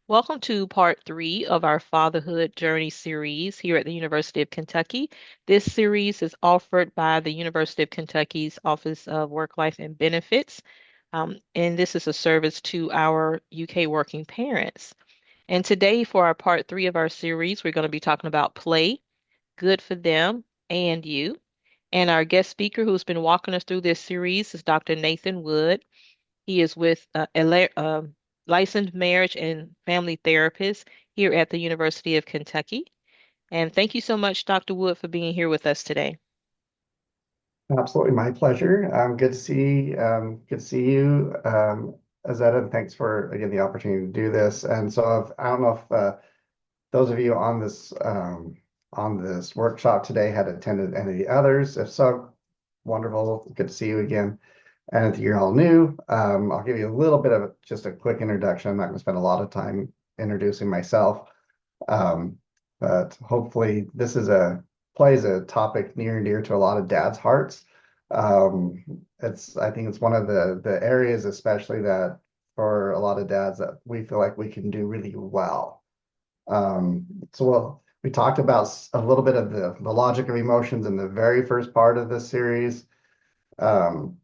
Welcome to part three of our Fatherhood Journey series here at the University of Kentucky. This series is offered by the University of Kentucky's Office of Work, Life, and Benefits. And this is a service to our UK working parents. And today, for our part three of our series, we're going to be talking about play, good for them and you. And our guest speaker who's been walking us through this series is Dr. Nathan Wood. He is with a licensed marriage and family therapist here at the University of Kentucky. And thank you so much, Dr. Wood, for being here with us today. Absolutely, my pleasure. Good to see you, Azetta, and thanks for again the opportunity to do this. And so, I don't know if those of you on this workshop today had attended any of the others. If so, wonderful. Good to see you again. And if you're all new, I'll give you a little bit of just a quick introduction. I'm not going to spend a lot of time introducing myself, um, but hopefully this is a plays a topic near and dear to a lot of dads' hearts. Um, I think it's one of the areas, especially that for a lot of dads that we feel like we can do really well. We talked about a little bit of the logic of emotions in the very first part of this series. Um,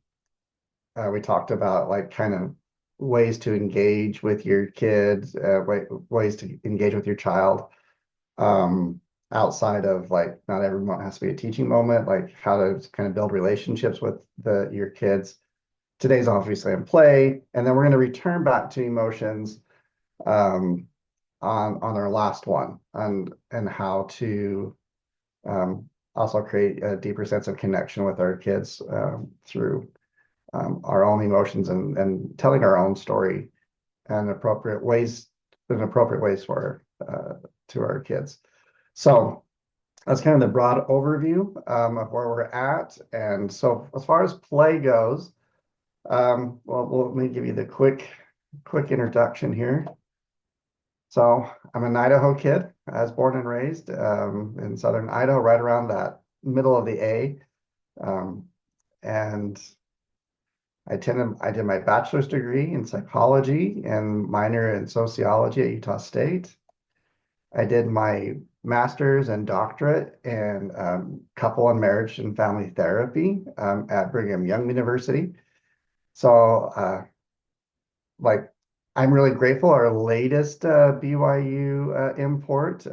we talked about like kind of ways to engage with your kids, ways to engage with your child, um, outside of like not every moment has to be a teaching moment, like how to kind of build relationships with your kids. Today's obviously in play, and then we're going to return back to emotions um, on our last one, and how to also create a deeper sense of connection with our kids through our own emotions and telling our own story and appropriate ways for to our kids. So that's kind of the broad overview of where we're at. And so as far as play goes, let me give you the quick introduction here. So I'm an Idaho kid. I was born and raised in southern Idaho, right around that middle of the A. Um, and I did my bachelor's degree in psychology and minor in sociology at Utah State. I did my master's and doctorate in couple and marriage and family therapy at Brigham Young University. So, like, I'm really grateful. Our latest BYU import,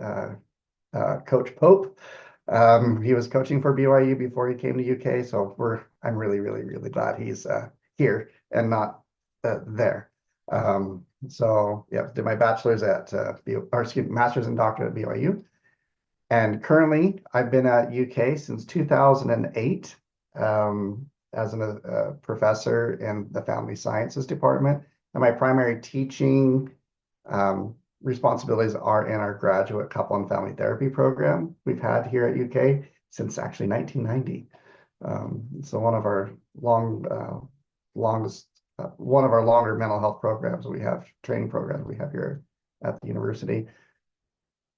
Coach Pope, he was coaching for BYU before he came to UK. So I'm really glad he's here and not there. So yeah, did my bachelor's at master's and doctorate at BYU. And currently, I've been at UK since 2008 as a professor in the Family Sciences Department. And my primary teaching responsibilities are in our graduate couple and family therapy program we've had here at UK since actually 1990. So one of our longer mental health programs training programs we have here at the university.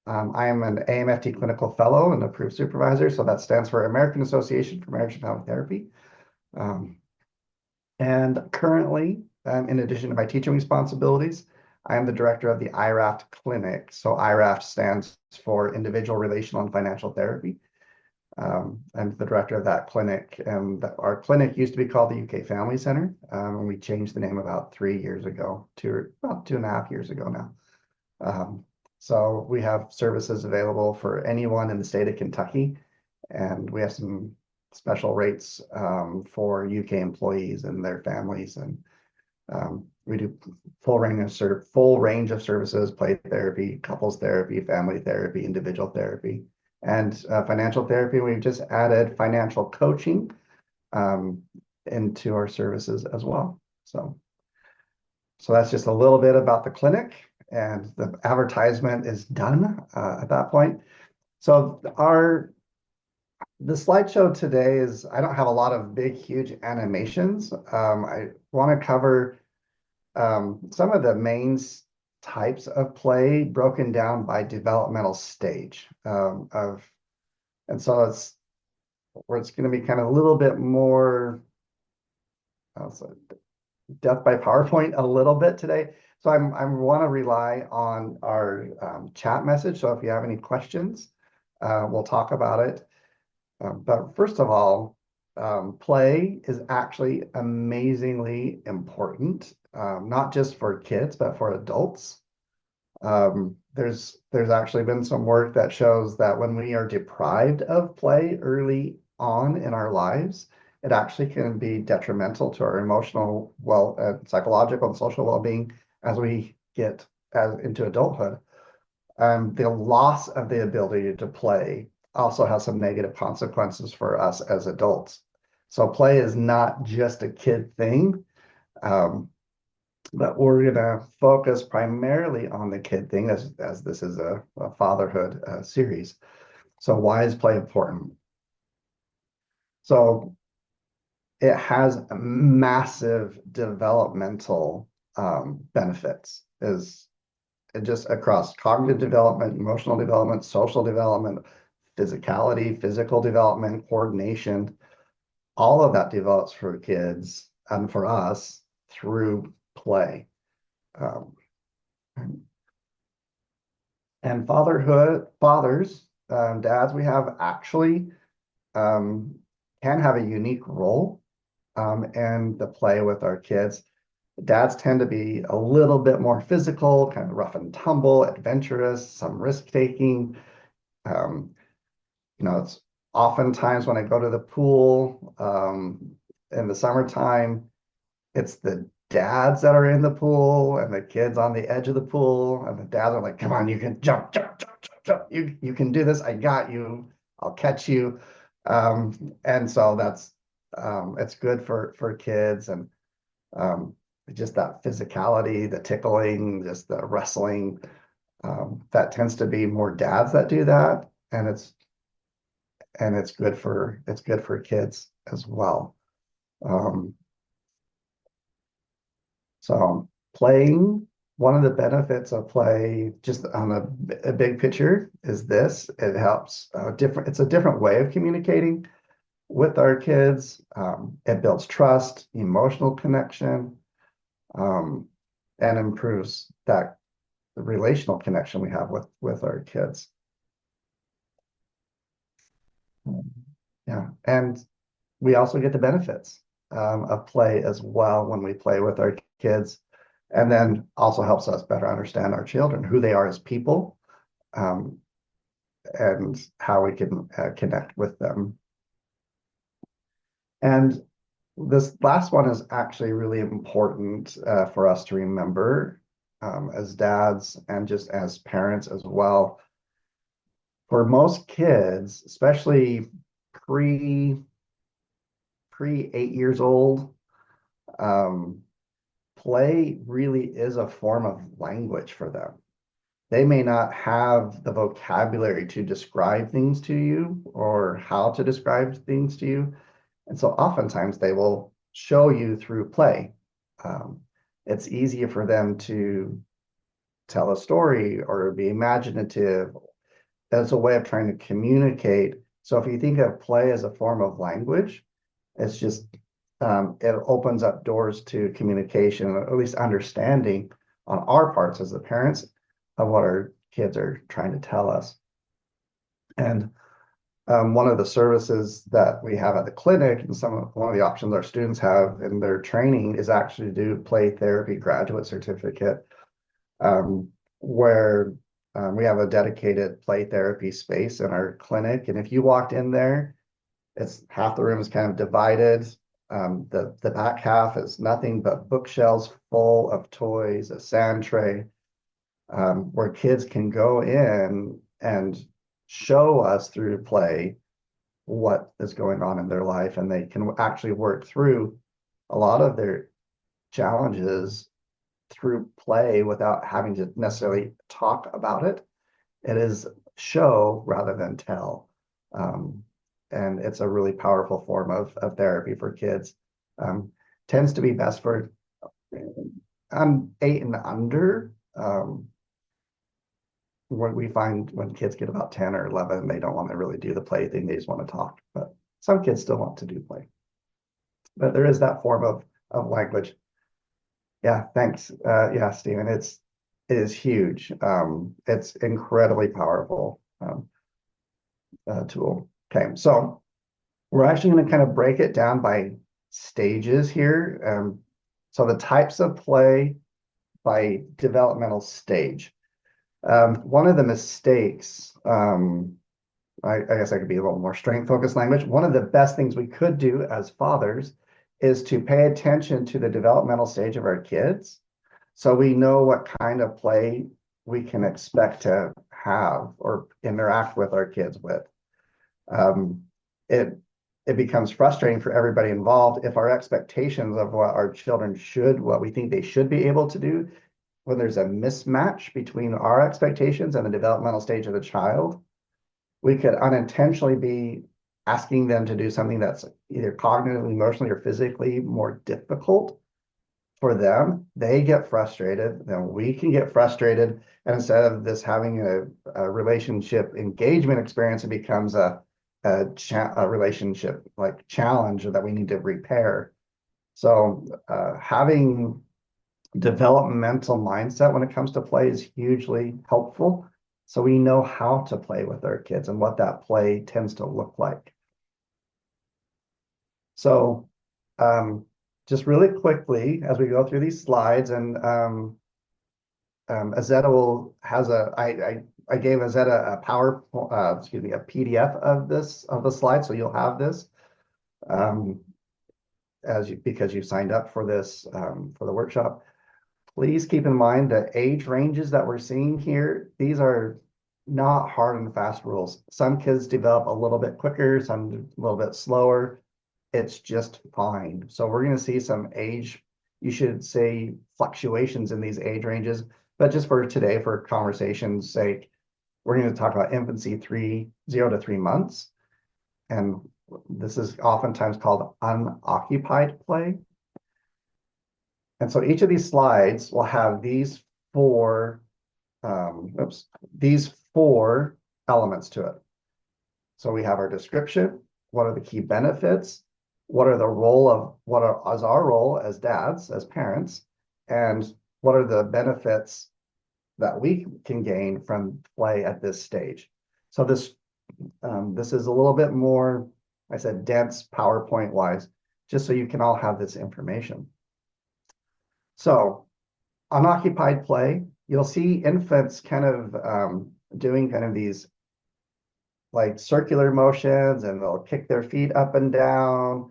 I am an AMFT clinical fellow and approved supervisor, so that stands for American Association for Marriage and Family Therapy. Um, and currently, in addition to my teaching responsibilities, I am the director of the I-RAFT clinic. So I-RAFT stands for Individual Relational and Financial Therapy. I'm the director of that clinic, and our clinic used to be called the UK Family Center, and we changed the name about 3 years ago, about 2.5 years ago now. So we have services available for anyone in the state of Kentucky, and we have some special rates for UK employees and their families, and we do full range of services: play therapy, couples therapy, family therapy, individual therapy, and financial therapy. We've just added financial coaching um, into our services as well. So that's just a little bit about the clinic, and the advertisement is done at that point. So the slideshow today is, I don't have a lot of big, huge animations. I want to cover some of the main types of play broken down by developmental stage and so it's going to be kind of a little bit more, death by PowerPoint a little bit today. So I want to rely on our chat message. So if you have any questions, we'll talk about it. But first of all, play is actually amazingly important, not just for kids, but for adults. There's actually been some work that shows that when we are deprived of play early on in our lives, it actually can be detrimental to our emotional psychological and social well-being as we get into adulthood. The loss of the ability to play also has some negative consequences for us as adults. So play is not just a kid thing. Um, but we're going to focus primarily on the kid thing as this is a fatherhood series. So why is play important? So it has massive developmental benefits is just across cognitive development, emotional development, social development, physicality, physical development, coordination. All of that develops for kids and for us through play. Um, And fathers, dads, we have actually um, can have a unique role in the play with our kids. Dads tend to be a little bit more physical, kind of rough and tumble, adventurous, some risk taking. Um, it's oftentimes when I go to the pool in the summertime, it's the dads that are in the pool and the kids on the edge of the pool, and the dads are like, "Come on, you can jump, jump, jump, jump, jump. You can do this. I got you. I'll catch you." And so that's it's good for kids and um, just that physicality, the tickling, just the wrestling. That tends to be more dads that do that, and it's good for kids as well. Um, So playing, one of the benefits of play, just on a big picture, is this. It helps it's a different way of communicating with our kids. It builds trust, emotional connection, um, and improves that relational connection we have with our kids. Yeah, and we also get the benefits of play as well when we play with our kids, and then also helps us better understand our children, who they are as people, um, and how we can connect with them. And this last one is actually really important for us to remember as dads and just as parents as well. For most kids, especially pre pre 8 years old, um, play really is a form of language for them. They may not have the vocabulary to describe things to you or how to describe things to you. And so oftentimes they will show you through play. Um, it's easier for them to tell a story or be imaginative as a way of trying to communicate. So if you think of play as a form of language, it's just it opens up doors to communication, or at least understanding on our parts as the parents of what our kids are trying to tell us. And one of the services that we have at the clinic, and one of the options our students have in their training is actually to do play therapy graduate certificate, where we have a dedicated play therapy space in our clinic. And if you walked in there, it's half the room is kind of divided. The back half is nothing but bookshelves full of toys, a sand tray, where kids can go in and show us through play what is going on in their life, and they can actually work through a lot of their challenges through play without having to necessarily talk about it. It is show rather than tell. Um, and it's a really powerful form of therapy for kids. Um, Tends to be best for 8 and under. When we find when kids get about 10 or 11, they don't want to really do the play thing. They just want to talk. But some kids still want to do play. But there is that form of language. Yeah, thanks. Yeah, Stephen, it is huge. It's incredibly powerful tool. Okay, so we're actually going to kind of break it down by stages here. So the types of play by developmental stage. One of the mistakes, I guess I could be a little more strength focused language. One of the best things we could do as fathers is to pay attention to the developmental stage of our kids so we know what kind of play we can expect to have or interact with our kids with. Um, it it becomes frustrating for everybody involved if our expectations of what our children should, what we think they should be able to do, when there's a mismatch between our expectations and the developmental stage of the child, we could unintentionally be asking them to do something that's either cognitively, emotionally, or physically more difficult for them. They get frustrated, then we can get frustrated. And instead of this having a relationship engagement experience, it becomes a relationship like challenge that we need to repair. So having developmental mindset when it comes to play is hugely helpful. So we know how to play with our kids and what that play tends to look like. So just really quickly, as we go through these slides, and Azetta will has I gave Azetta a excuse me, a PDF of the slide, so you'll have this um, because you signed up for this for the workshop. Please keep in mind the age ranges that we're seeing here. These are not hard and fast rules. Some kids develop a little bit quicker, some a little bit slower. It's just fine. So we're going to see some age, you should say fluctuations in these age ranges. But just for today, for conversation's sake, we're going to talk about infancy 0 to 3 months. And this is oftentimes called unoccupied play. And so each of these slides will have oops, these four elements to it. So we have our description, what are the key benefits, what is our role as dads, as parents, and what are the benefits that we can gain from play at this stage. So this is a little bit more, I said, dense PowerPoint wise, just so you can all have this information. So unoccupied play, you'll see infants kind of doing kind of these like circular motions and they'll kick their feet up and down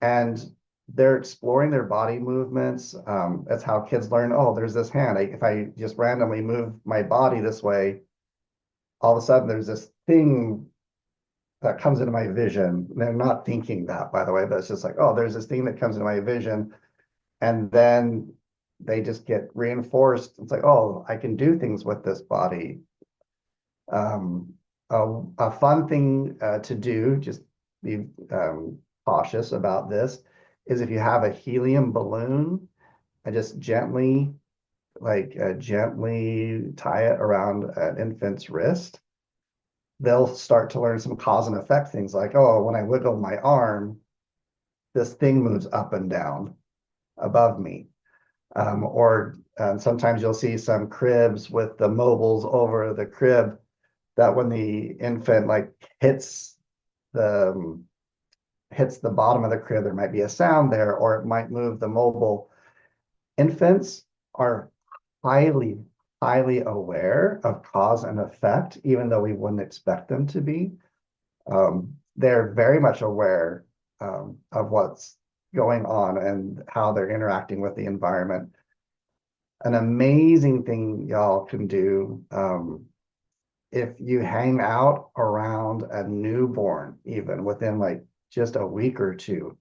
and they're exploring their body movements. That's how kids learn. Oh, there's this hand. If I just randomly move my body this way, all of a sudden there's this thing that comes into my vision. They're not thinking that, by the way, but it's just like, oh, there's this thing that comes into my vision. And then they just get reinforced. It's like, oh, I can do things with this body. Um, a fun thing to do, just be cautious about this, is if you have a helium balloon and just gently tie it around an infant's wrist, they'll start to learn some cause and effect things like, oh, when I wiggle my arm, this thing moves up and down above me. Or sometimes you'll see some cribs with the mobiles over the crib that when the infant like the hits the bottom of the crib, there might be a sound there, or it might move the mobile. Infants are highly, highly aware of cause and effect, even though we wouldn't expect them to be. They're very much aware of what's going on and how they're interacting with the environment. An amazing thing y'all can do if you hang out around a newborn, even within like just a week or two,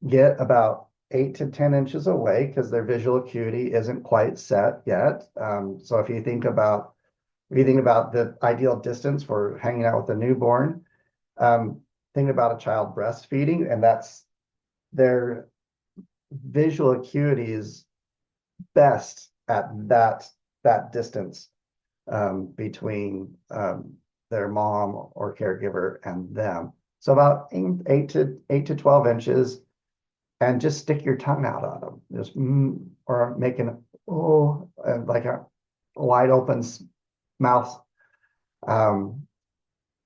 get about 8 to 10 inches away because their visual acuity isn't quite set yet. So if you think about the ideal distance for hanging out with a newborn, think about a child breastfeeding, and that's their visual acuity is best at that distance between their mom or caregiver and them. So about 8 to 12 inches. and just stick your tongue out at them, just or making oh like a wide open mouth. Um,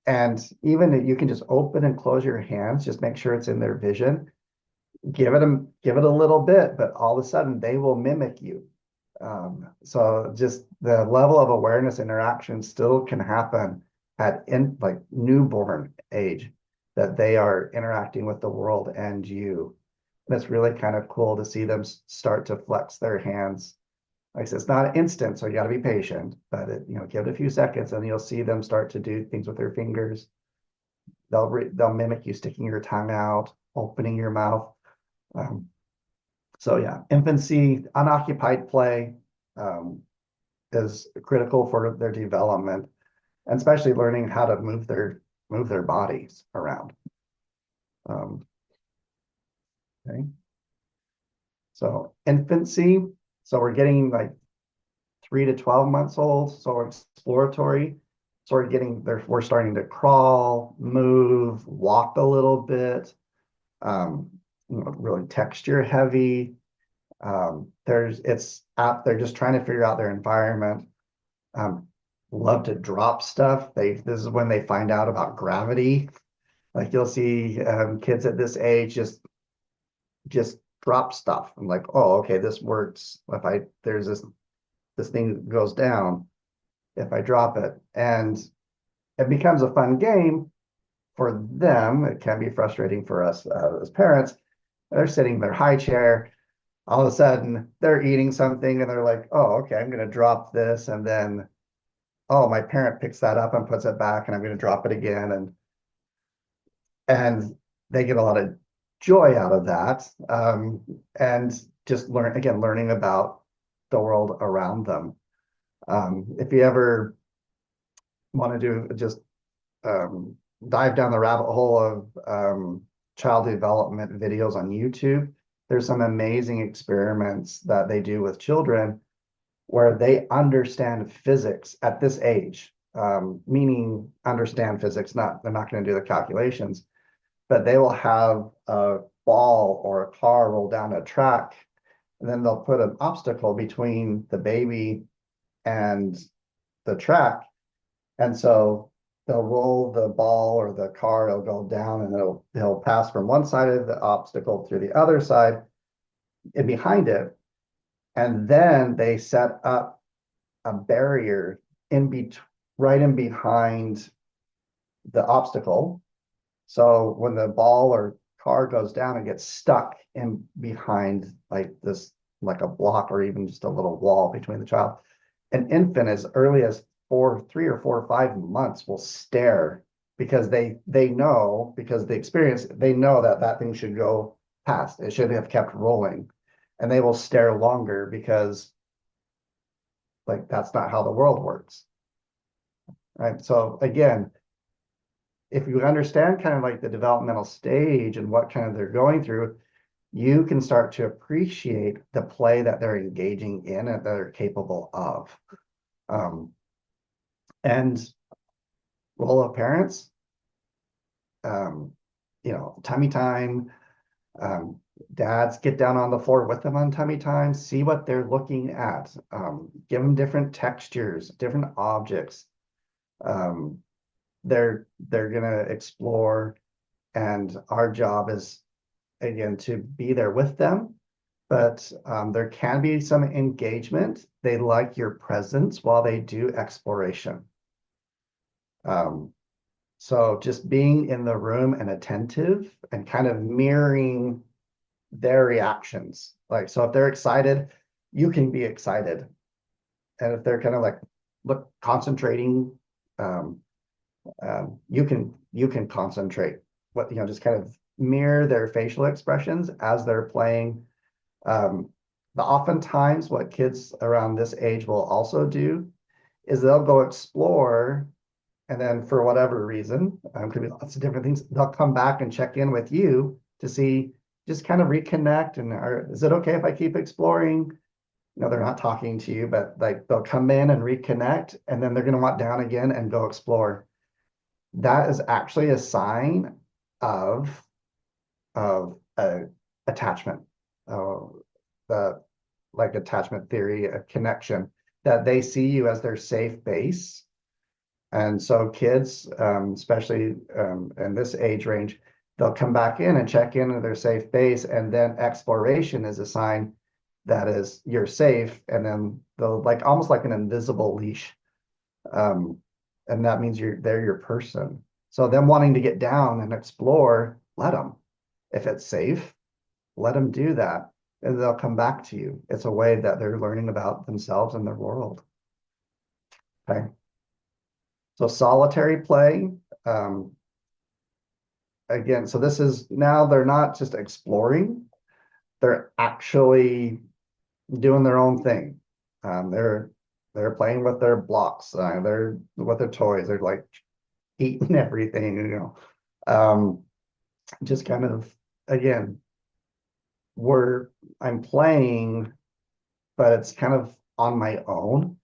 and even if you can just open and close your hands, just make sure it's in their vision. Give it a little bit, but all of a sudden they will mimic you. So just the level of awareness interaction still can happen at in like newborn age, that they are interacting with the world and you. And it's really kind of cool to see them start to flex their hands. Like I said, it's not instant, so you got to be patient, but give it a few seconds and you'll see them start to do things with their fingers. They'll mimic you sticking your tongue out, opening your mouth. Um, so yeah, infancy, unoccupied play um, is critical for their development, and especially learning how to move their bodies around. Um, okay, so infancy. So we're getting like 3 to 12 months old. So we're exploratory. So we're starting to crawl, move, walk a little bit. Um, really texture heavy. It's out. They're just trying to figure out their environment. Um, Love to drop stuff. This is when they find out about gravity. Like you'll see kids at this age just drop stuff. I'm like, oh, okay, this works. If I there's this thing that goes down, if I drop it, and it becomes a fun game for them. It can be frustrating for us as parents. They're sitting in their high chair. All of a sudden, they're eating something, and they're like, "Oh, okay, I'm going to drop this," and then oh, my parent picks that up and puts it back, and I'm going to drop it again, and they get a lot of joy out of that, and just learning about the world around them. If you ever want to do just um, dive down the rabbit hole of child development videos on YouTube, there's some amazing experiments that they do with children where they understand physics at this age, meaning understand physics, they're not going to do the calculations, but they will have a ball or a car roll down a track, and then they'll put an obstacle between the baby and the track. And so they'll roll the ball or the car, it'll go down and he'll pass from one side of the obstacle through the other side and behind it. And then they set up a barrier in between, right in behind the obstacle. So when the ball or car goes down, it gets stuck in behind like a block or even just a little wall between the child. An infant as early as 3 or 4 or 5 months will stare because they know, because the experience, they know that that thing should go past. It should have kept rolling, and they will stare longer because like that's not how the world works, right? So again, if you understand kind of like the developmental stage and what kind of they're going through, you can start to appreciate the play that they're engaging in and that they're capable of. Um, and role of parents, um, tummy time, um, dads get down on the floor with them on tummy time, see what they're looking at, give them different textures, different objects. Um, they're gonna explore, and our job is again to be there with them. But there can be some engagement. They like your presence while they do exploration. Um, so just being in the room and attentive and kind of mirroring their reactions. Like, so if they're excited, you can be excited. And if they're kind of like concentrating, um, you can concentrate. Just kind of mirror their facial expressions as they're playing. Um, but oftentimes, what kids around this age will also do is they'll go explore, and then for whatever reason, could be lots of different things, they'll come back and check in with you to see, just kind of reconnect. And is it okay if I keep exploring? They're not talking to you, but like they'll come in and reconnect, and then they're going to want down again and go explore. That is actually a sign of of a attachment, uh, the like attachment theory, a connection that they see you as their safe base. And so kids, especially in this age range, they'll come back in and check into their safe base, and then exploration is a sign that is you're safe, and then they'll like almost like an invisible leash, um, and that means they're your person. So them wanting to get down and explore, let them. If it's safe, let them do that, and they'll come back to you. It's a way that they're learning about themselves and their world. Okay. So solitary play, um, again, so this is now they're not just exploring, they're actually doing their own thing. They're playing with their blocks, they're with their toys, they're like eating everything, just kind of again, we're I'm playing, but it's kind of on my own.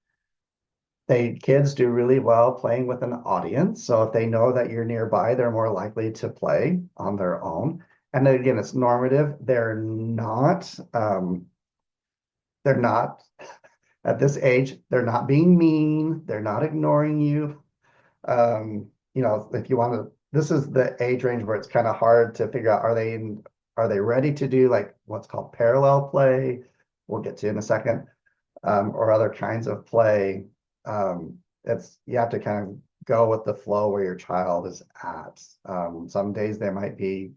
Kids do really well playing with an audience. So if they know that you're nearby, they're more likely to play on their own. And then again, it's normative. They're not at this age, they're not being mean, they're not ignoring you. If you want to, this is the age range where it's kind of hard to figure out are they ready to do like what's called parallel play? We'll get to in a second, or other kinds of play. It's you have to kind of go with the flow where your child is at. Some days they might be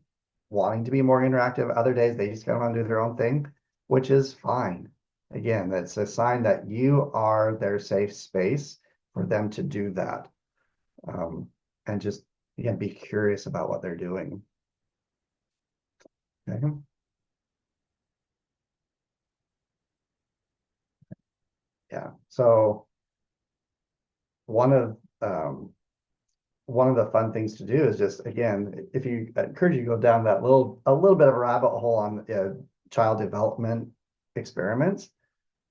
wanting to be more interactive. Other days they just kind of want to do their own thing, which is fine. Again, that's a sign that you are their safe space for them to do that. And just again, be curious about what they're doing. Okay. Yeah. So one of one of the fun things to do is just again, if you I encourage you to go down that a little bit of a rabbit hole on child development experiments,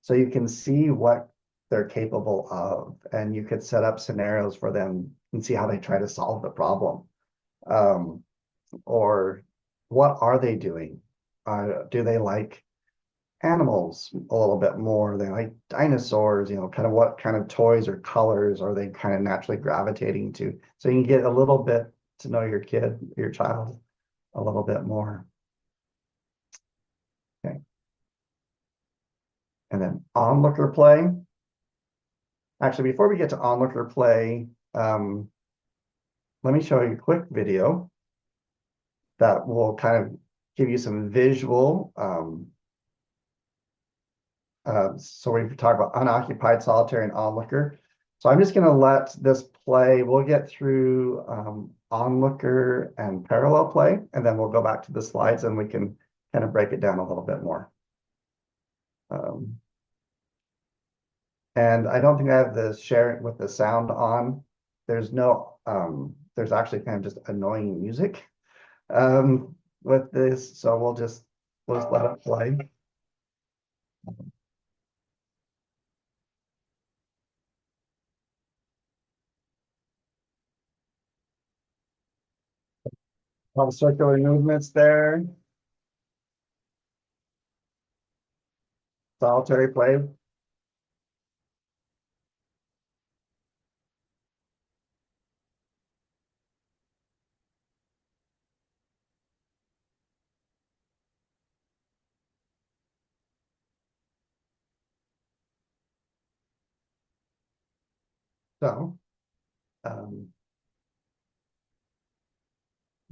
so you can see what they're capable of, and you could set up scenarios for them and see how they try to solve the problem, um, or what are they doing? Do they like animals a little bit more? They like dinosaurs, kind of what kind of toys or colors are they kind of naturally gravitating to? So you can get a little bit to know your child a little bit more. Okay. And then onlooker play. Actually, before we get to onlooker play, let me show you a quick video that will kind of give you some visual. So we talk about unoccupied, solitary, and onlooker. So I'm just going to let this play. We'll get through onlooker and parallel play, and then we'll go back to the slides and we can kind of break it down a little bit more. Um, and I don't think I have the share with the sound on. There's actually kind of just annoying music with this. So we'll just let it play. All the circular movements there, solitary play. So um,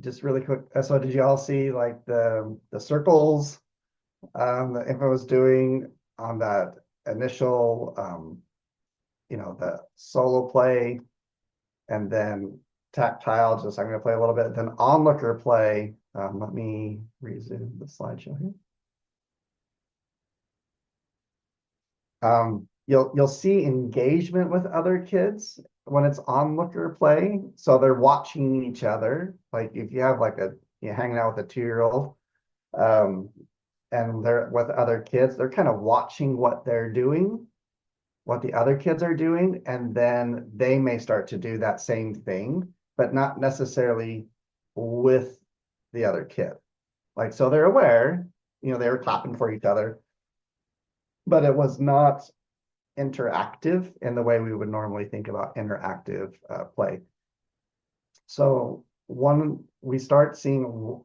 just really quick. So did you all see like the circles that Info was doing on that initial, the solo play, and then tactile, just I'm going to play a little bit, then onlooker play. Let me resume the slideshow here. You'll see engagement with other kids when it's onlooker play. So they're watching each other. Like if you have like you're hanging out with a 2-year-old, um, and they're with other kids, they're kind of watching what they're doing, what the other kids are doing, and then they may start to do that same thing, but not necessarily with the other kid. Like, so they're aware, they were clapping for each other, but it was not interactive in the way we would normally think about interactive play. So one, we start seeing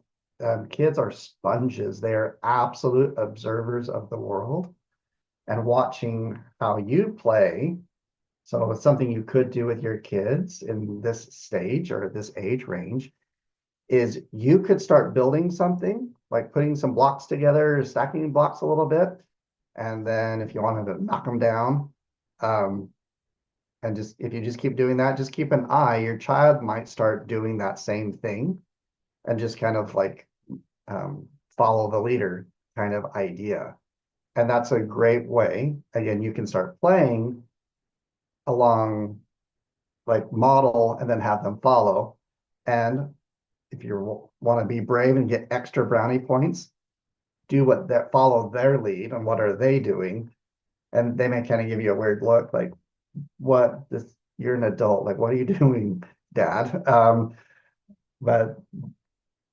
kids are sponges. They are absolute observers of the world and watching how you play. So it's something you could do with your kids in this stage or this age range is you could start building something like putting some blocks together, stacking blocks a little bit. And then if you wanted to knock them down, um, and just if you just keep doing that, just keep an eye. Your child might start doing that same thing and just kind of like follow the leader kind of idea. And that's a great way. Again, you can start playing along like model and then have them follow. And if you want to be brave and get extra brownie points, do what that follow their lead and what are they doing. And they may kind of give you a weird look like, what this, you're an adult, like what are you doing, dad? But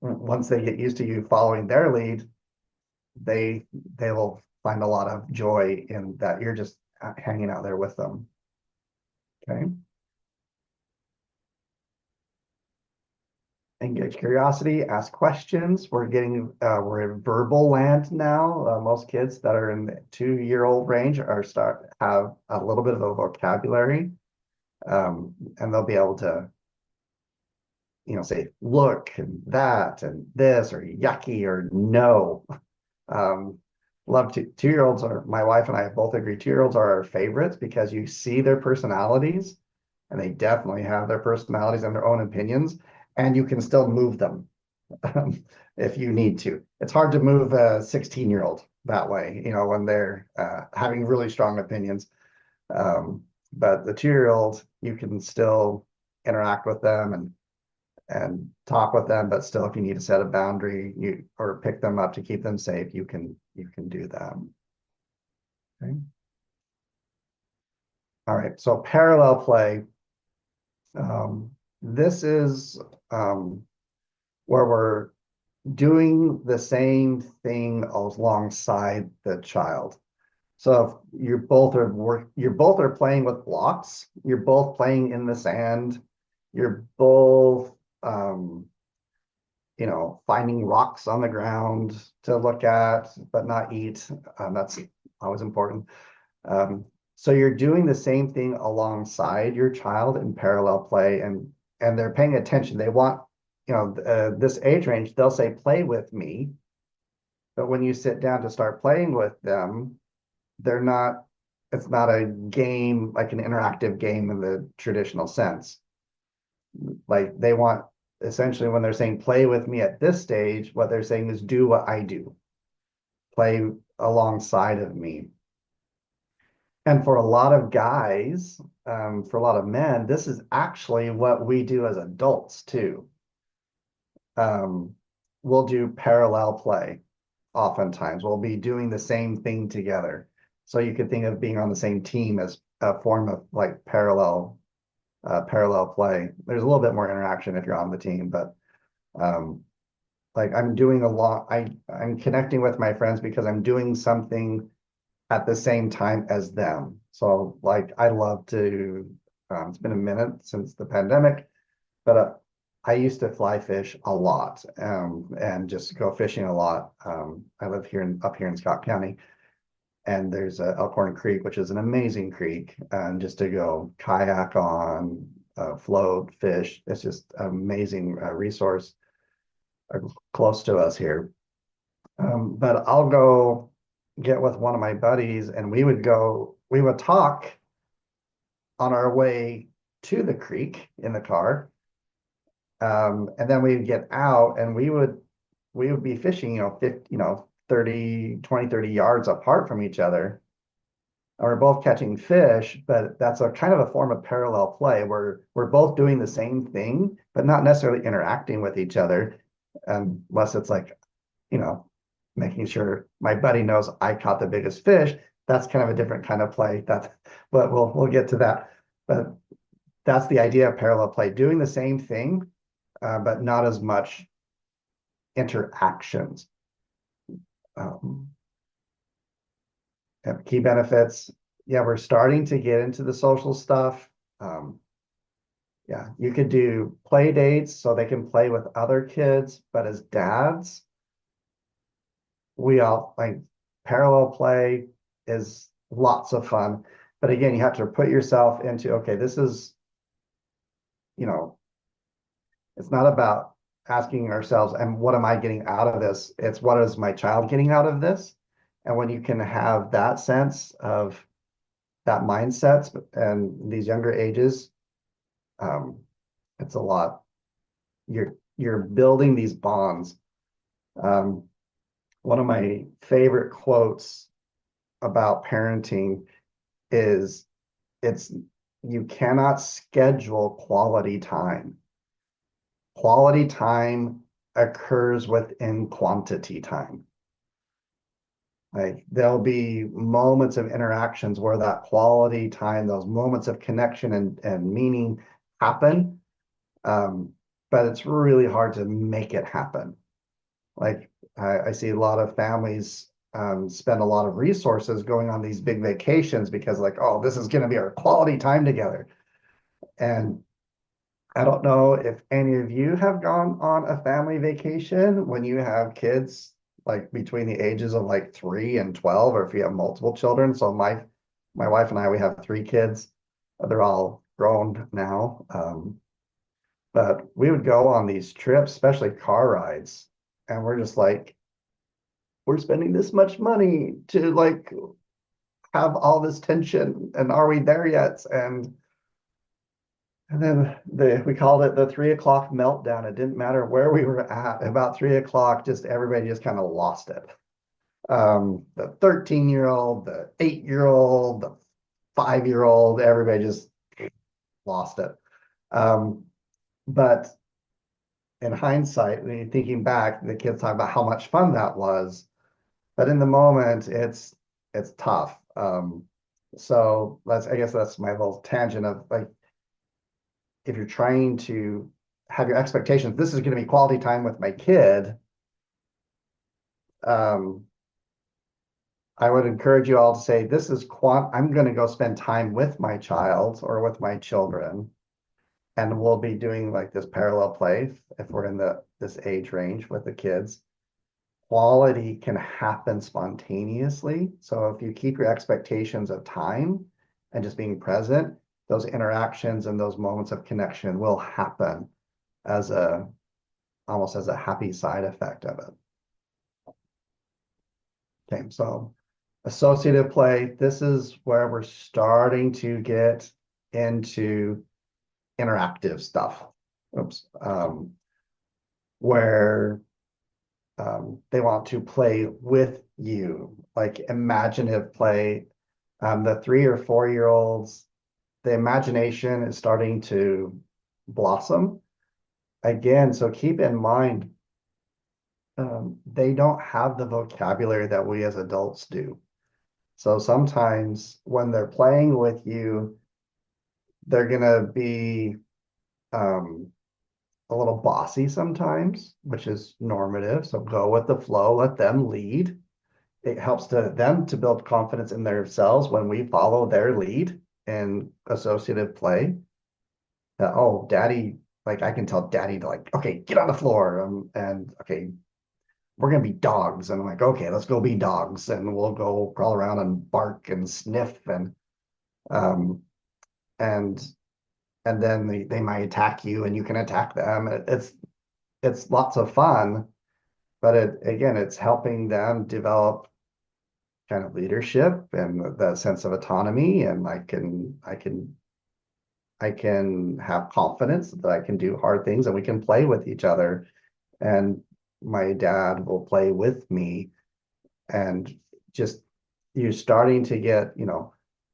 once they get used to you following their lead, they they will find a lot of joy in that you're just hanging out there with them. Okay. Engage curiosity, ask questions. We're in verbal land now. Most kids that are in the 2-year-old range are start have a little bit of a vocabulary, and they'll be able to, say look and that and this or yucky or no. Um, love to 2-year-olds are my wife and I both agree 2-year-olds are our favorites because you see their personalities and they definitely have their personalities and their own opinions, and you can still move them if you need to. It's hard to move a 16-year-old that way, when they're having really strong opinions. But the 2-year-old, you can still interact with them and talk with them, but still, if you need to set a boundary, or pick them up to keep them safe, you can do that. Okay. All right. So parallel play. Um, this is where we're doing the same thing alongside the child. So if you're both are playing with blocks, you're both playing in the sand, you're both finding rocks on the ground to look at but not eat. That's always important. Um, so you're doing the same thing alongside your child in parallel play, and they're paying attention. They want, this age range, they'll say, play with me. But when you sit down to start playing with them, they're not, it's not a game, like an interactive game in the traditional sense. Like they want, essentially, when they're saying play with me at this stage, what they're saying is do what I do, play alongside of me. And for a lot of guys, for a lot of men, this is actually what we do as adults too. Um, we'll do parallel play oftentimes. We'll be doing the same thing together. So you could think of being on the same team as a form of like parallel play. There's a little bit more interaction if you're on the team, but um, like I'm doing a lot. I'm connecting with my friends because I'm doing something at the same time as them. So like I love to, it's been a minute since the pandemic, but I used to fly fish a lot, and just go fishing a lot. I live up here in Scott County, and there's Elkhorn Creek, which is an amazing creek, and just to go kayak on, float, fish. It's just an amazing resource uh, close to us here. But I'll go get with one of my buddies and we would talk on our way to the creek in the car. And then we'd get out and we would be fishing, 50, 30, 20, 30 yards apart from each other. And we're both catching fish, but that's a kind of a form of parallel play where we're both doing the same thing, but not necessarily interacting with each other, unless it's like, you know, making sure my buddy knows I caught the biggest fish. That's kind of a different kind of play. But we'll get to that. But that's the idea of parallel play, doing the same thing, but not as much interactions. Um, Key benefits. Yeah, we're starting to get into the social stuff. Um, yeah, you could do play dates so they can play with other kids, but as dads, we all like parallel play is lots of fun. But again, you have to put yourself into, okay, this is, you know, it's not about asking ourselves, and what am I getting out of this? It's what is my child getting out of this? And when you can have that sense of that mindset and these younger ages, um, it's a lot. You're building these bonds. Um, One of my favorite quotes about parenting is it's you cannot schedule quality time. Quality time occurs within quantity time. Like there'll be moments of interactions where that quality time, those moments of connection and meaning happen. Um, but it's really hard to make it happen. Like I see a lot of families spend a lot of resources going on these big vacations because like, oh, this is going to be our quality time together. And I don't know if any of you have gone on a family vacation when you have kids like between the ages of like 3 and 12, or if you have multiple children. So my wife and I, we have 3 kids. They're all grown now. But we would go on these trips, especially car rides, and we're just like, we're spending this much money to like have all this tension, and are we there yet? And then we called it the 3 o'clock meltdown. It didn't matter where we were at. About 3 o'clock, just everybody just kind of lost it. The 13-year-old, the 8-year-old, the 5-year-old, everybody just lost it. Um, but in hindsight, when you're thinking back, the kids talk about how much fun that was. But in the moment, it's tough. So I guess that's my little tangent of like, if you're trying to have your expectations, this is going to be quality time with my kid. Um, I would encourage you all to say, this is I'm going to go spend time with my child or with my children, and we'll be doing like this parallel play if we're in this age range with the kids. Quality can happen spontaneously. So if you keep your expectations of time and just being present, those interactions and those moments of connection will happen as a almost as a happy side effect of it. Okay, so associative play, this is where we're starting to get into interactive stuff. Oops. Where they want to play with you, like imaginative play. The 3 or 4 year olds, the imagination is starting to blossom again. So keep in mind, they don't have the vocabulary that we as adults do. So sometimes when they're playing with you, they're gonna be um, a little bossy sometimes, which is normative. So go with the flow, let them lead. It helps them to build confidence in themselves when we follow their lead in associative play. Oh, daddy, like I can tell daddy to like, okay, get on the floor. And okay, we're gonna be dogs. And I'm like, okay, let's go be dogs. And we'll go crawl around and bark and sniff um and and then they might attack you and you can attack them. It's lots of fun, but it's helping them develop kind of leadership and that sense of autonomy, and I can have confidence that I can do hard things and we can play with each other. And my dad will play with me, and just you're starting to get,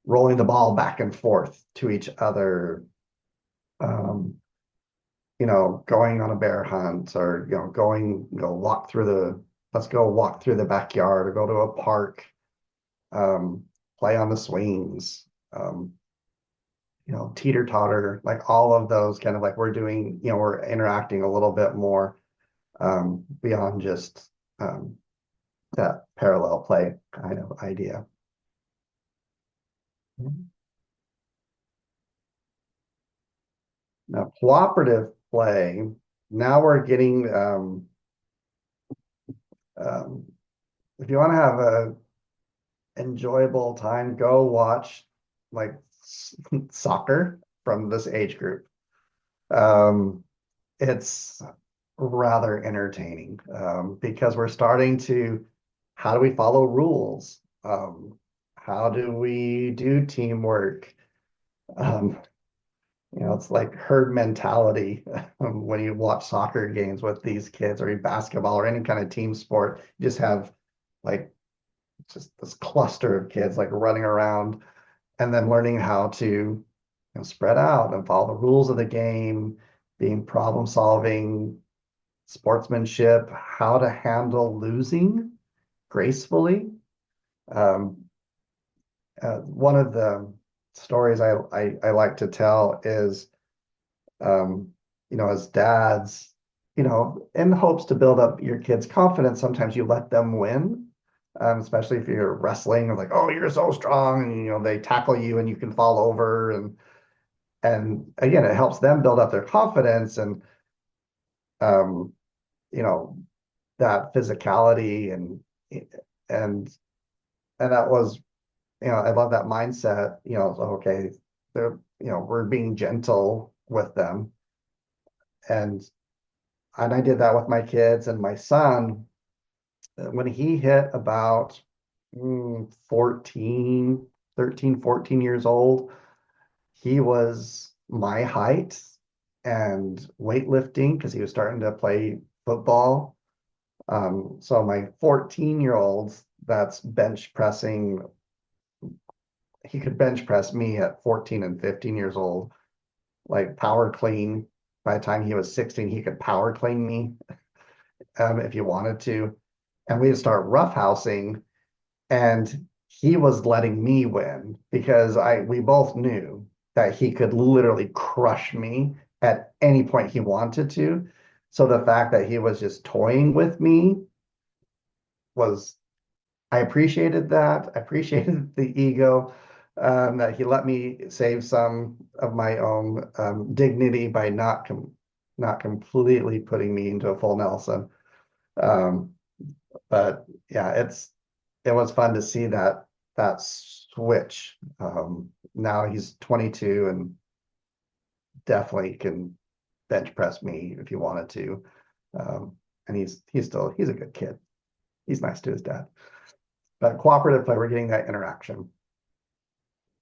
rolling the ball back and forth to each other, um, going on a bear hunt, or, walk through let's go walk through the backyard or go to a park, um, play on the swings, um, teeter totter, like all of those kind of like we're doing, we're interacting a little bit more. beyond just that parallel play kind of idea. Now, cooperative play, now we're getting, um, if you want to have a enjoyable time, go watch like soccer from this age group. Um, it's rather entertaining because we're starting to, how do we follow rules? How do we do teamwork? Um, it's like herd mentality when you watch soccer games with these kids or basketball or any kind of team sport. You just have like just this cluster of kids like running around and then learning how to spread out and follow the rules of the game, being problem solving, sportsmanship, how to handle losing gracefully. Um, one of the stories I like to tell is, um, as dads, in hopes to build up your kids' confidence, sometimes you let them win. Especially if you're wrestling, like, oh, you're so strong, and they tackle you and you can fall over, and again, it helps them build up their confidence and um, you know, that physicality and and that was, I love that mindset, so, okay, they're, we're being gentle with them. And I did that with my kids and my son when he hit about 14, 13, 14 years old. He was my height and weightlifting because he was starting to play football. So my 14-year-old that's bench pressing, he could bench press me at 14 and 15 years old, like power clean. By the time he was 16, he could power clean me if you wanted to. And we'd start roughhousing, and he was letting me win because we both knew that he could literally crush me at any point he wanted to. So the fact that he was just toying with me was, I appreciated that. I appreciated the ego, that he let me save some of my own dignity by not completely putting me into a full Nelson. Um, but yeah, it was fun to see that switch. Now he's 22 and definitely can bench press me if you wanted to. And he's a good kid. He's nice to his dad. But cooperative play, we're getting that interaction.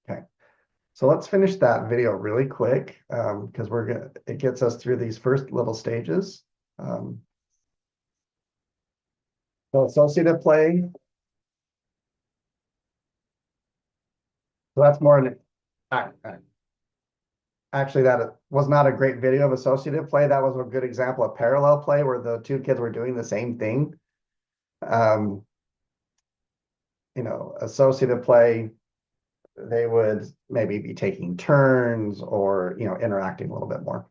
Okay. So let's finish that video really quick because it gets us through these first little stages. Um, so associative play, so that's more an, actually that was not a great video of associative play. That was a good example of parallel play where the two kids were doing the same thing. Um, associative play, they would maybe be taking turns or, interacting a little bit more.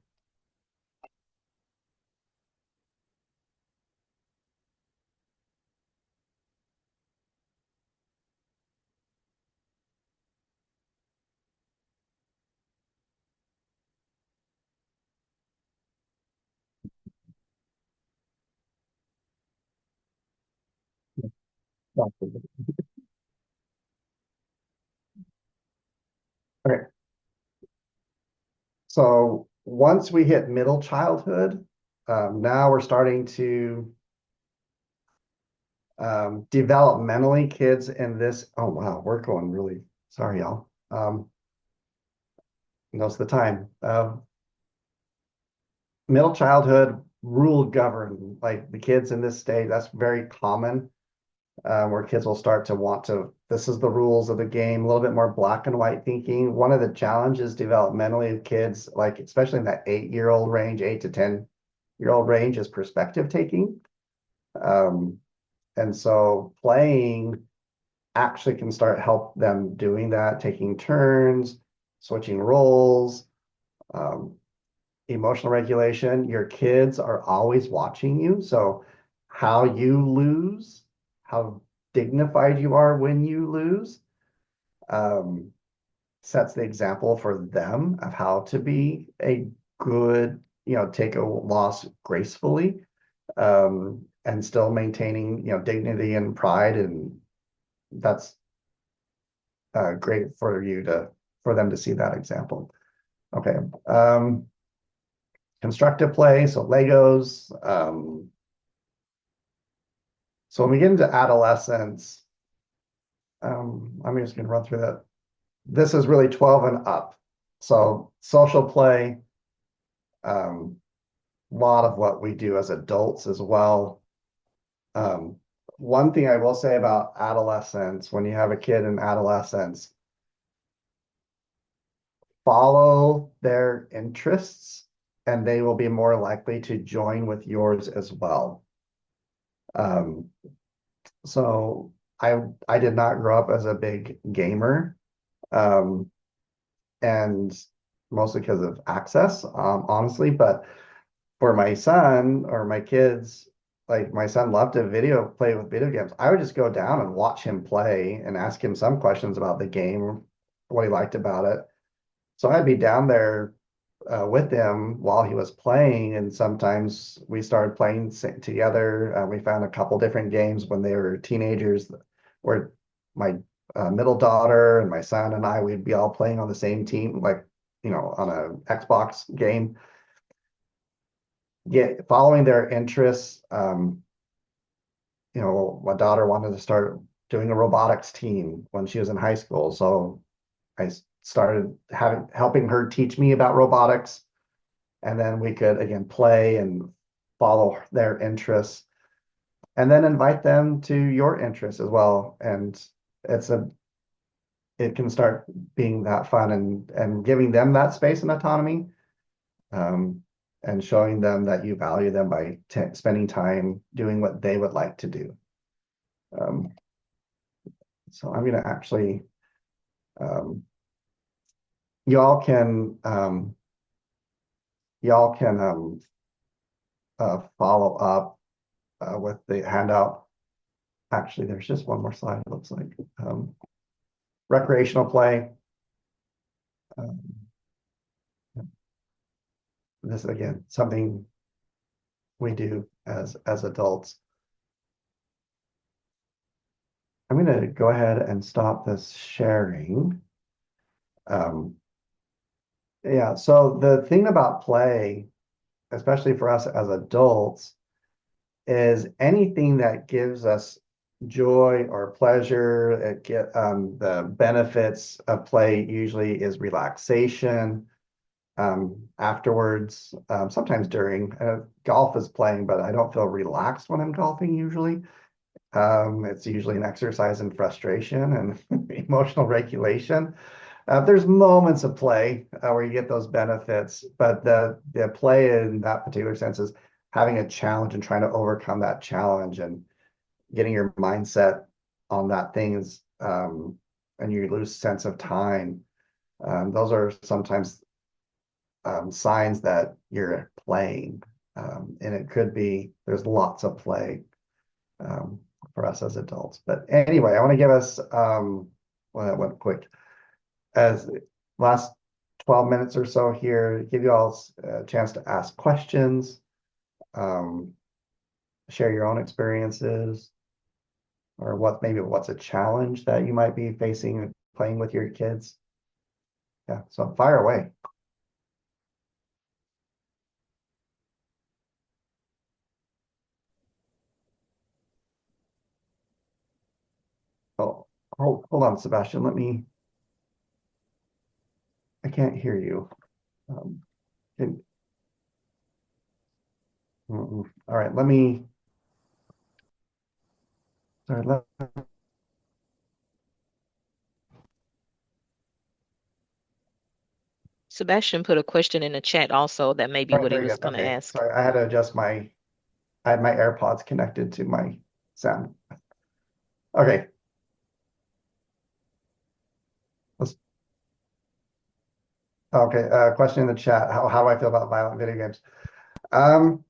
Okay. So once we hit middle childhood, now we're starting to developmentally kids in this. Oh wow, we're going really. Sorry, y'all. Most of the time, middle childhood rule govern like the kids in this stage. That's very common. Where kids will start to want to. This is the rules of the game. A little bit more black and white thinking. One of the challenges developmentally of kids, like especially in that 8-year-old range, 8 to 10-year-old range, is perspective taking. Um, and so playing actually can start help them doing that, taking turns, switching roles. Um, emotional regulation, your kids are always watching you. So how you lose, how dignified you are when you lose, um, sets the example for them of how to be a good, take a loss gracefully, and still maintaining, dignity and pride. And that's great for them to see that example. Okay. Constructive play, so Legos. So when we get into adolescence, I'm just going to run through that. This is really 12 and up. So social play, a lot of what we do as adults as well. Um, One thing I will say about adolescence, when you have a kid in adolescence, follow their interests and they will be more likely to join with yours as well. Um, so I did not grow up as a big gamer, um, and mostly because of access, honestly. But for my son or my kids, like my son loved to play with video games. I would just go down and watch him play and ask him some questions about the game, what he liked about it. So I'd be down there with him while he was playing, and sometimes we started playing together. We found a couple different games when they were teenagers, where my middle daughter and my son and I, we'd be all playing on the same team, like on a Xbox game. Get following their interests. My daughter wanted to start doing a robotics team when she was in high school, so I started helping her teach me about robotics, and then we could again play and follow their interests, and then invite them to your interests as well. And it's a it can start being that fun, and giving them that space and autonomy, um, and showing them that you value them by spending time doing what they would like to do. Um, so I'm going to actually, um, y'all can um, y'all can follow up with the handout. Actually, there's just one more slide, it looks like. Recreational play. Um, this again, something we do as adults. I'm going to go ahead and stop this sharing. Um, yeah, so the thing about play, especially for us as adults, is anything that gives us joy or pleasure. The benefits of play usually is relaxation, afterwards, sometimes during. Golf is playing, but I don't feel relaxed when I'm golfing usually. It's usually an exercise in frustration and emotional regulation. There's moments of play where you get those benefits, but the play in that particular sense is having a challenge and trying to overcome that challenge and getting your mindset on that things, and you lose sense of time. Those are sometimes signs that you're playing, and it could be there's lots of play um, for us as adults. But anyway, I want to give us well, that went quick as last 12 minutes or so here, give you all a chance to ask questions, um, share your own experiences, or what's a challenge that you might be facing playing with your kids. Yeah, so fire away. Oh, hold on, Sebastian. I can't hear you. Um, can, all right, sorry, Sebastian put a question in the chat also that may be all right, what he very was good. going to Okay, ask. sorry, I had my AirPods connected to my sound. Okay, let's, Okay, question in the chat. How do I feel about violent video games? Um,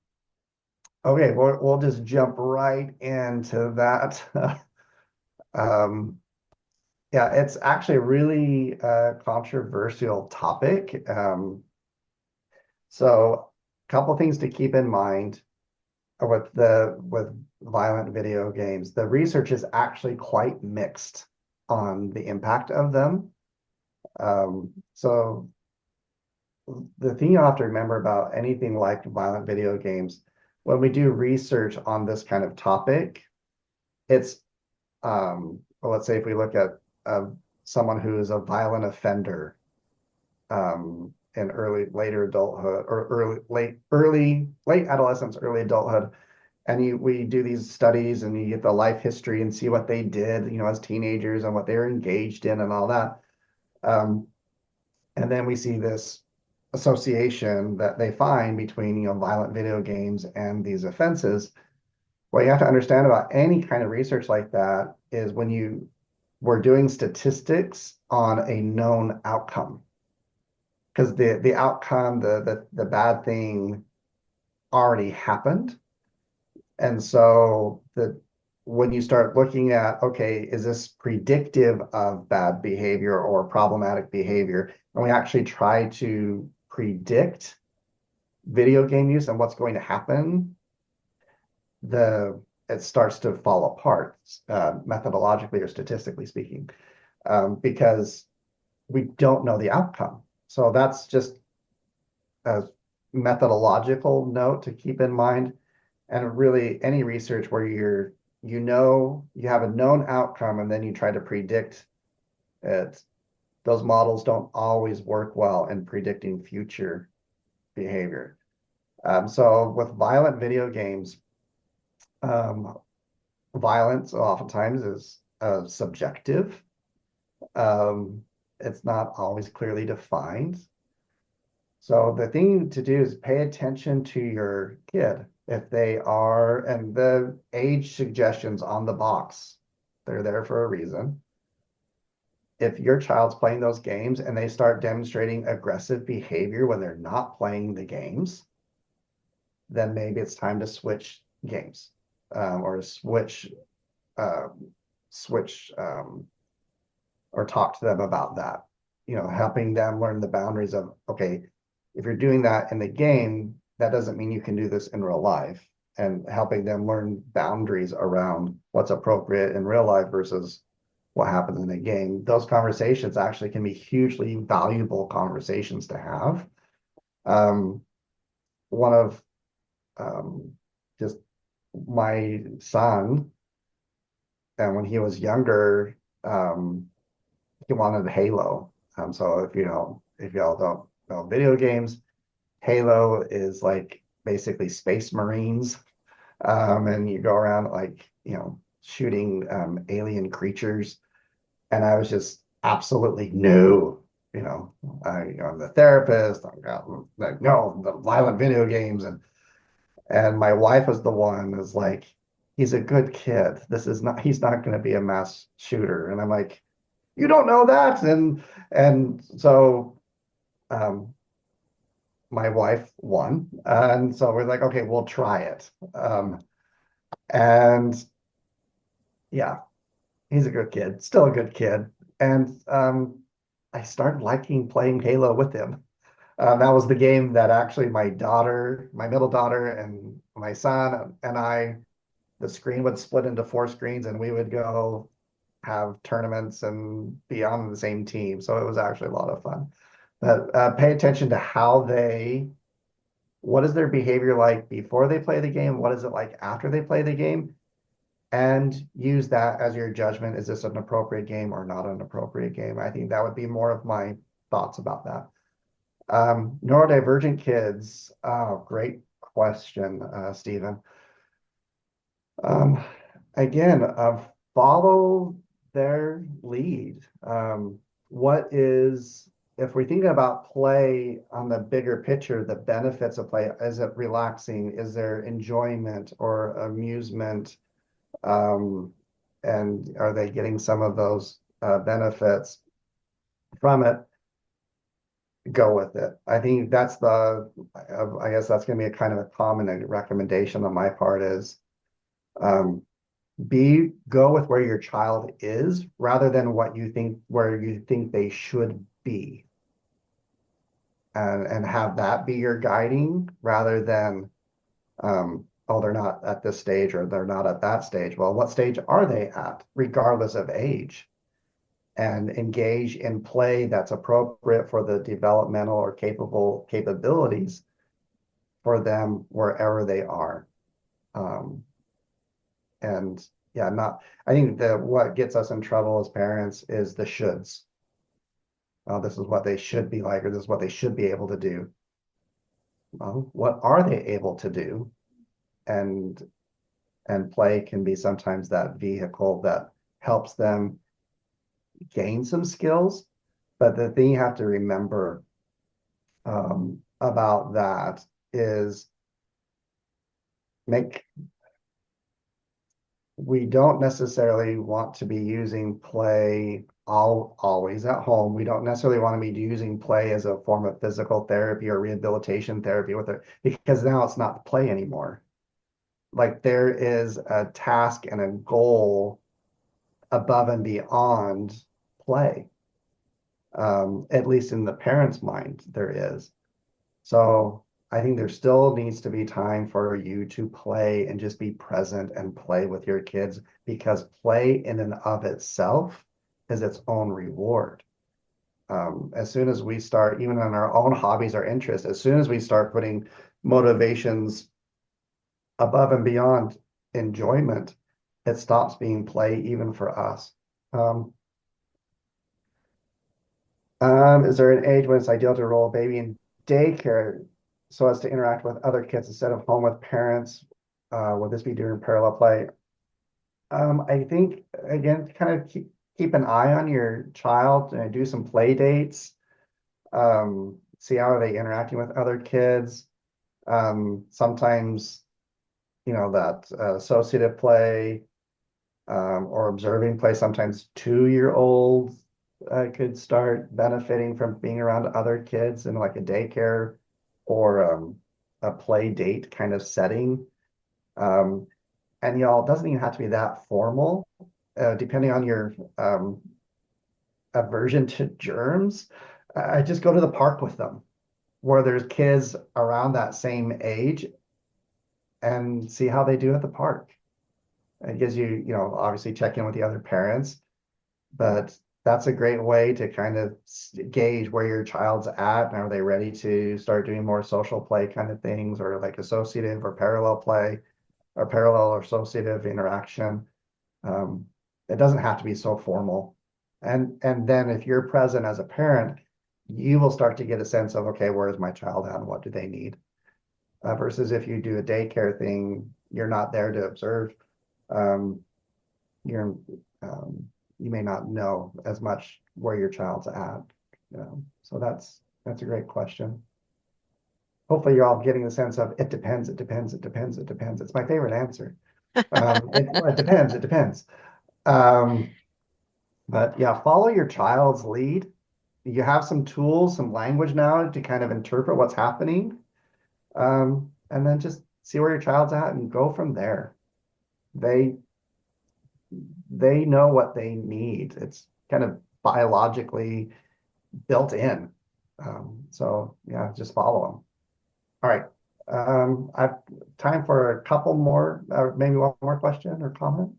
okay, we'll just jump right into that. Um, yeah, it's actually a really controversial topic. So a couple things to keep in mind with violent video games. The research is actually quite mixed on the impact of them. So the thing you have to remember about anything like violent video games, when we do research on this kind of topic, it's well, let's say if we look at someone who is a violent offender in later adulthood or late adolescence, early adulthood, and we do these studies and you get the life history and see what they did, as teenagers and what they were engaged in and all that. Um, and then we see this association that they find between, violent video games and these offenses. What you have to understand about any kind of research like that is we're doing statistics on a known outcome because the outcome, the bad thing already happened. And so when you start looking at, okay, is this predictive of bad behavior or problematic behavior? And we actually try to predict video game use and what's going to happen, it starts to fall apart, methodologically or statistically speaking, because we don't know the outcome. So that's just a methodological note to keep in mind. And really, any research where you have a known outcome and then you try to predict it, those models don't always work well in predicting future behavior. So with violent video games, um, violence oftentimes is subjective. Um, it's not always clearly defined. So the thing to do is pay attention to your kid if they are, and the age suggestions on the box, they're there for a reason. If your child's playing those games and they start demonstrating aggressive behavior when they're not playing the games, then maybe it's time to switch games or uh, switch or talk to them about that. Helping them learn the boundaries of, okay, if you're doing that in the game, that doesn't mean you can do this in real life, and helping them learn boundaries around what's appropriate in real life versus what happens in a game. Those conversations actually can be hugely valuable conversations to have. Um, one of just my son, and when he was younger, he wanted Halo. So if y'all don't know video games, Halo is like basically Space Marines, and you go around like shooting alien creatures. And I was just absolutely no. I'm the therapist. I'm like no, the violent video games, and my wife was the one is like, he's a good kid. He's not going to be a mass shooter. And I'm like, you don't know that, and so um, my wife won, and so we're like, okay, we'll try it. And yeah, he's a good kid, still a good kid, and I started liking playing Halo with him. That was the game that actually my middle daughter, and my son and I, the screen would split into four screens, and we would go have tournaments and be on the same team. So it was actually a lot of fun. But pay attention to what is their behavior like before they play the game? What is it like after they play the game? And use that as your judgment. Is this an appropriate game or not an appropriate game? I think that would be more of my thoughts about that. Neurodivergent kids. Oh, great question, Stephen. Um, again, follow their lead. If we're thinking about play on the bigger picture, the benefits of play, is it relaxing? Is there enjoyment or amusement? Um, and are they getting some of those benefits from it? go with it. I think that's I guess that's going to be a kind of a common recommendation on my part is um, go with where your child is rather than where you think they should be, and have that be your guiding rather than oh, they're not at this stage or they're not at that stage. Well, what stage are they at, regardless of age? And engage in play that's appropriate for the developmental or capabilities for them wherever they are. Um, and yeah, not, I think that what gets us in trouble as parents is the shoulds. This is what they should be like, or this is what they should be able to do. Well, what are they able to do? And play can be sometimes that vehicle that helps them gain some skills. But the thing you have to remember about that is make we don't necessarily want to be using play always at home. We don't necessarily want to be using play as a form of physical therapy or rehabilitation therapy with it because now it's not play anymore. Like there is a task and a goal above and beyond play. At least in the parent's mind, there is. So I think there still needs to be time for you to play and just be present and play with your kids because play in and of itself is its own reward. As soon as we start, even on our own hobbies or interests, as soon as we start putting motivations above and beyond enjoyment, it stops being play even for us. Um, is there an age when it's ideal to enroll a baby in daycare so as to interact with other kids instead of home with parents? Would this be during parallel play? I think again, kind of keep an eye on your child and do some play dates. See how are they interacting with other kids. Sometimes, that associative play or observing play, sometimes 2-year-olds could start benefiting from being around other kids in like a daycare or a play date kind of setting. And y'all, it doesn't even have to be that formal, depending on your aversion to germs. I just go to the park with them where there's kids around that same age and see how they do at the park. It gives you, obviously check in with the other parents, but that's a great way to kind of gauge where your child's at and are they ready to start doing more social play kind of things or like associative or parallel play or parallel or associative interaction. Um, it doesn't have to be so formal. And then if you're present as a parent, you will start to get a sense of, okay, where is my child at and what do they need? Versus if you do a daycare thing, you're not there to observe. Um, you're you may not know as much where your child's at. So that's a great question. Hopefully you're all getting the sense of it depends, it depends, it depends, it depends. It's my favorite answer. Well, it depends, it depends. Um, but yeah, follow your child's lead. You have some tools, some language now to kind of interpret what's happening. And then just see where your child's at and go from there. They they know what they need. It's kind of biologically built in. So yeah, just follow them. All right. I've time for a couple more, maybe one more question or comment.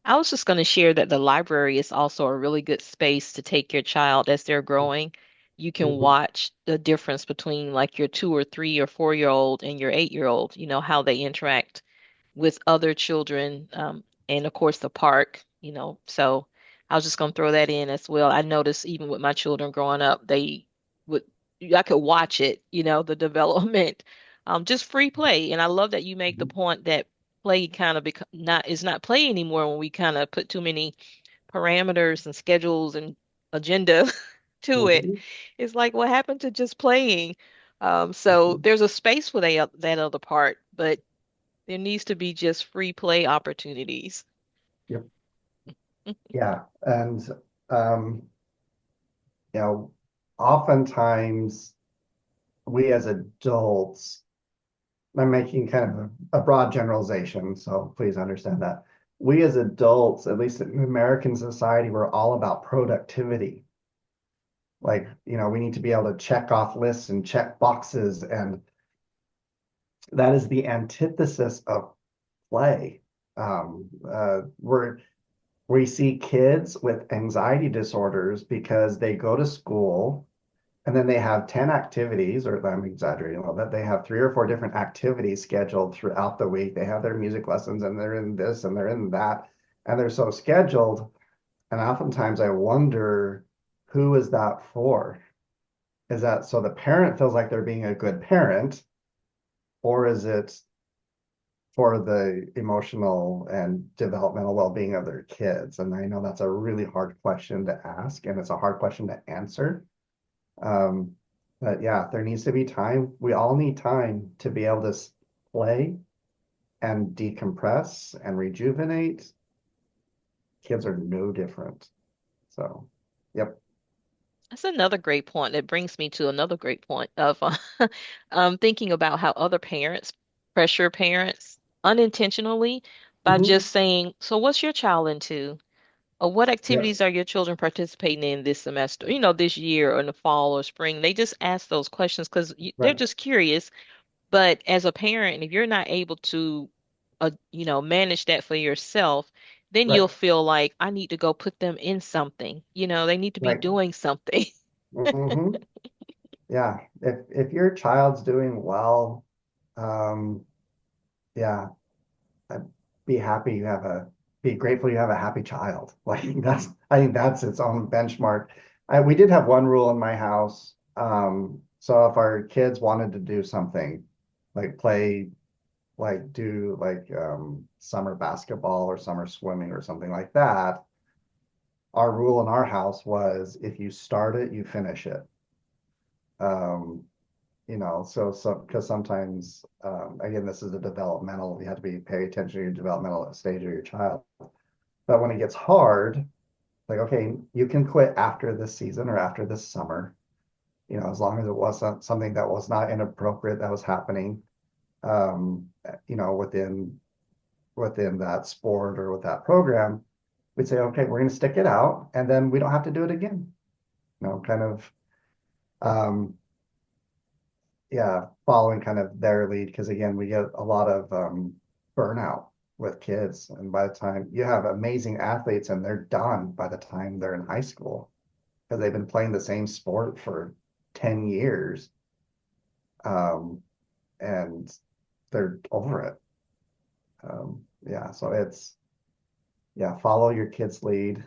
I was just going to share that the library is also a really good space to take your child as they're growing. You can Mhm. watch the difference between like your 2 or 3 or 4 year old and your 8 year old, how they interact with other children, and of course the park, So I was just gonna throw that in as well. I noticed even with my children growing up, they would I could watch it, the development, just free play. And I love that you make the Mhm. point that play kind of not is not play anymore when we kind of put too many parameters and schedules and agenda to it. Mhm. It's like what happened to just playing? So Mhm. there's a space for that other part, but there needs to be just free play opportunities. Yep. Yeah. And um, you know, oftentimes we as adults, I'm making kind of a broad generalization, so please understand that. We as adults, at least in American society, we're all about productivity. Like, we need to be able to check off lists and check boxes, and that is the antithesis of play. We see kids with anxiety disorders because they go to school and then they have 10 activities, or I'm exaggerating a little bit. They have 3 or 4 different activities scheduled throughout the week. They have their music lessons and they're in this and they're in that. And they're so scheduled. And oftentimes I wonder, who is that for? Is that so the parent feels like they're being a good parent, or is it for the emotional and developmental well-being of their kids? And I know that's a really hard question to ask, and it's a hard question to answer. Um, but yeah, there needs to be time. We all need time to be able to play and decompress and rejuvenate. Kids are no different. So, yep, That's another great point. That brings me to another great point of thinking about how other parents pressure parents unintentionally by hmm just saying, "So what's your child into? Or what yep, activities are your children participating in this semester, this year or in the fall or spring?" They just ask those questions because they're right, just curious. But as a parent, if you're not able to, manage that for yourself, then you'll right, feel like I need to go put them in something. They need to be right. doing something. hmm Yeah, if your child's doing well, um, yeah, I'd be happy you have a be grateful you have a happy child. Like I think that's its own benchmark. We did have one rule in my house. So if our kids wanted to do something, like play, like do like summer basketball or summer swimming or something like that, our rule in our house was if you start it, you finish it. Um, so because sometimes again, this is a developmental, you have to be pay attention to your developmental stage of your child. But when it gets hard, like, okay, you can quit after this season or after this summer, as long as it wasn't something that was not inappropriate that was happening, um, within that sport or with that program. We'd say, okay, we're going to stick it out, and then we don't have to do it again. Kind of, um, yeah, following kind of their lead, because again, we get a lot of burnout with kids, and by the time you have amazing athletes, and they're done by the time they're in high school because they've been playing the same sport for 10 years, um, and they're over it. Yeah, so yeah, follow your kids' lead.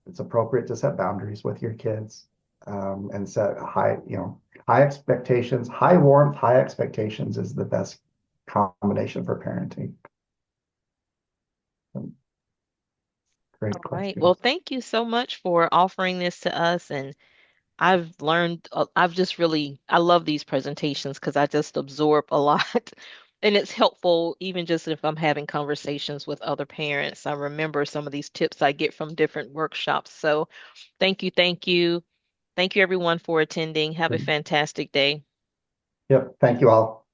It's appropriate to set boundaries with your kids, and set high expectations. High warmth, high expectations is the best combination for parenting. Um, Great All right. Well, question. thank you so much for offering this to us. And I've learned, I've just really, I love these presentations because I just absorb a lot. And it's helpful, even just if I'm having conversations with other parents. I remember some of these tips I get from different workshops. So thank you. Thank you. Thank you, everyone, for attending. Have a fantastic day. Yep. Thank you all.